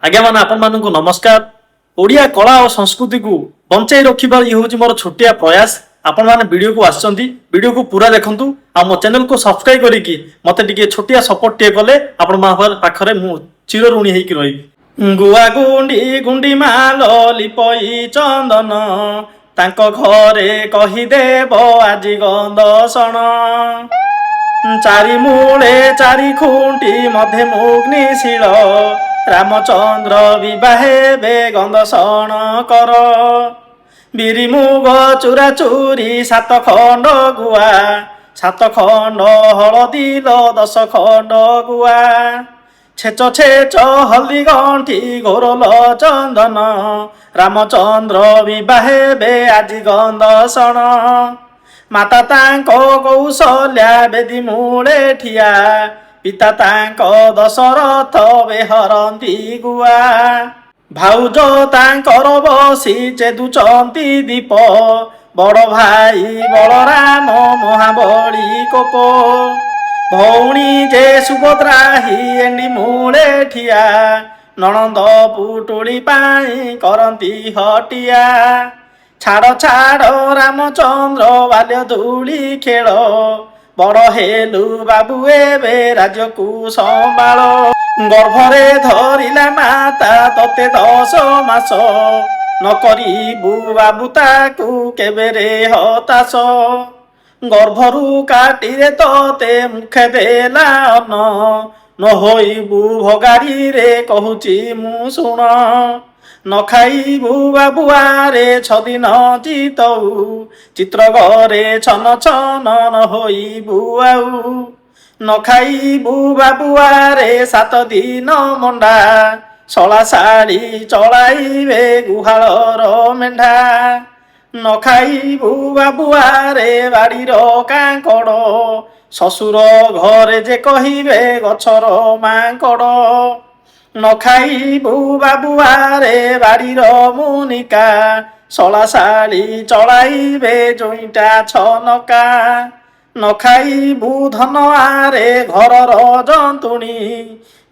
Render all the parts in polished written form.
आज्ञा मान आपण मानक नमस्कार। ओडिया कला और संस्कृति को बंचाई रखिबार ये हूँ मोर छोटिया प्रयास। आपण माने वीडियो को आसचंती, वीडियो को पूरा देखंतु आ मो चैनल को सब्सक्राइब करिकी मते टिके छोटिया सपोर्ट टे कले आपण माहर पाखरे मु चिर ऋणी हेकी रही। गुआ गुंडी गुंडी माल लिपई चंदन तांको घरे कहि देब आजि गंदसण। चारि मूले चारि खुंटी मध्य मुग्निशील रामचंद्र विवाहे बे गंदसण कर। बिरी मुग चूरा चूरी 7 खंड गुआ 7 खंड हलदी 10 खंड गुआ। छेच छेच हल्दी गंठी घोरल चंदन रामचंद्र विवाहे बे आजि गंदसण। माता तांको कौशल्या बेदी मूले ठिया पिता तांको दशरथ बेहरंती गुआ। भाउज तांकर बसी चेदुचंती दीप बड़ भाई बलराम महाबली कोप। भौणी जे सुभद्रा ही एंडी मूले ठिया नणंद पुटुली पाई करंती हटिया। छाड़ छाड़ रामचंद्र बाल्य धूली खेल बड़ हेलु बाबू एबे राज्य को संभाल। गर्भरे धरिला माता तते 10 मास न करिबु बाबू ताकू केबे रे हताश। गर्भरू काटिरे तते मुखे देला अन्न न होइबु भगारी रे कहूची मु शुण। न खाइबु बाबुआरे 6 दिन चितऊ चित्र घरे छन छन न होइबु आउ। न खाइबु बाबुआरे 7 दिन मंडा शला शाढ़ी चलाइबे गुहालर मेढा। न खाइबु बाबुआरे बाड़ीर कांकड़ शशुर घरे जे कहिबे गछर मांकड़। न खाइबु बाबुआरे बाड़ीर मुनिका शला शाढ़ी चलाइबे जोईटा छनका। न खाइबु धन आरे घरर जंतुणी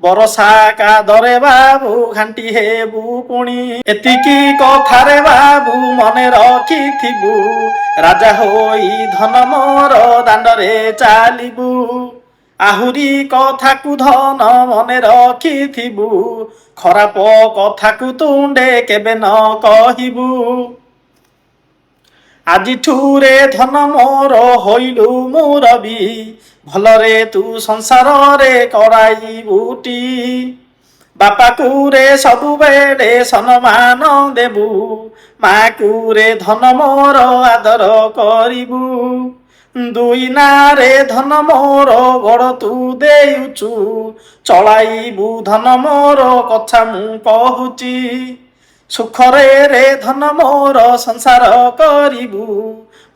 बरसा कादरे बाबू घांटी हेबु पुणी। एतिकी कथारे बाबू मने रखिथिबु राजा होई धन मोर दांडरे चालिबु। आहुरी कथा को धन मने रखिथिबु खराप कथा को तुंडे केबे न कहिबु। आजि ठूरे धन मोर होइलु मुरबी भलरे तू संसार रे कराइबुटी। बापा कुरे सबु बेडे सम्मान देबु माँ कुरे धन मोर आदर करिबु। दुई नारे धन मोर गोड़ तू देउचु चलाइबु धन मोर कथा मु कहूची। सुखरे रे धन मोर संसार करिबु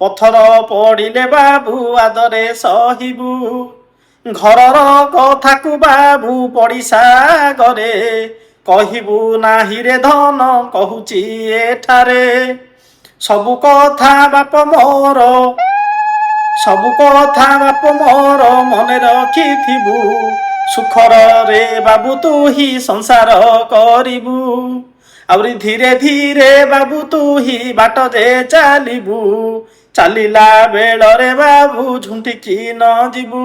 पथर पड़िले बाबू आदरे सहिबु। घरर कथा को बाबू पड़िसा गरे कहिबु नाही रे धन कहूची एठारे। सबु कथा बाप मोर मने रखिथिबु सुखर रे बाबू तू ही संसार करिबु। आउरी धीरे धीरे बाबू तू ही बाट जे चालिबु चालिला बेलरे बाबू झुंटिकी न जिबु।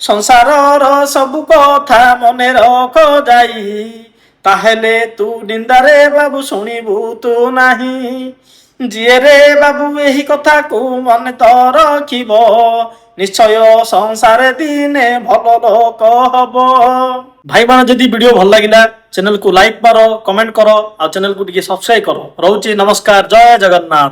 संसारर सबु कथा मने रख जाई ताहेले तू निंदारे बाबू शुणिबु तू नाही। जिए रे बाबू एही कथा को मन तो रखिब निश्चय संसार दिने भल लोक हब। भाई मान जदि वीडियो भल लागिला चैनल को लाइक मारो कमेंट करो आ चैनल को टिके सब्सक्राइब करो। रहउची नमस्कार, जय जगन्नाथ।